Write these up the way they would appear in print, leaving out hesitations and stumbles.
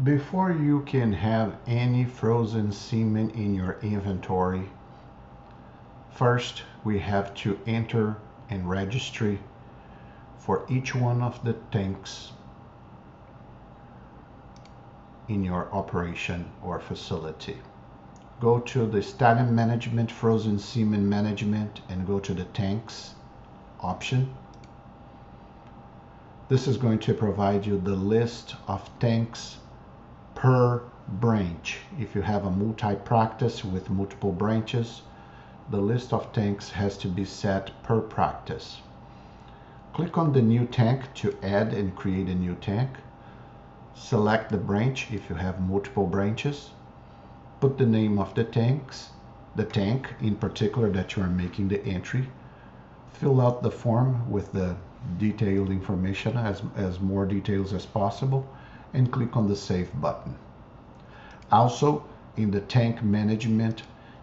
Before you can have any frozen semen in your inventory, first we have to enter and registry for each one of the tanks in your operation or facility. Go to the Stallion Management Frozen Semen Management and go to the tanks option. This is going to provide you the list of tanks per branch. If you have a multi-practice with multiple branches, the list of tanks has to be set per practice. Click on the new tank to add and create a new tank. Select the branch if you have multiple branches. Put the name of the tank in particular that you are making the entry. Fill out the form with the detailed information, as more details as possible, and click on the Save button. Also, in the tank management,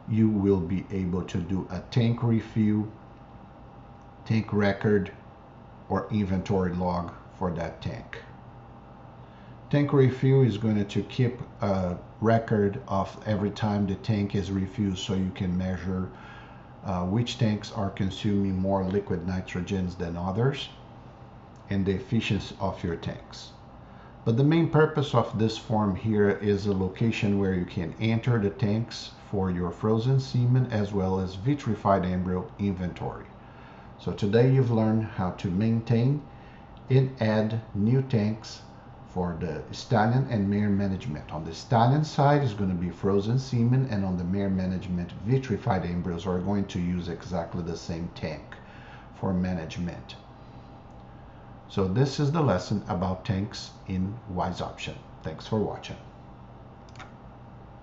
you will be able to do a tank refill, tank record, or inventory log for that tank. Tank refill is going to keep a record of every time the tank is refilled, so you can measure which tanks are consuming more liquid nitrogens than others and the efficiency of your tanks. But the main purpose of this form here is a location where you can enter the tanks for your frozen semen as well as vitrified embryo inventory. So today you've learned how to maintain and add new tanks for the Stallion and mare management. On the Stallion side is going to be frozen semen, and on the mare management, vitrified embryos are going to use exactly the same tank for management. So this is the lesson about tanks in WISE option. Thanks for watching.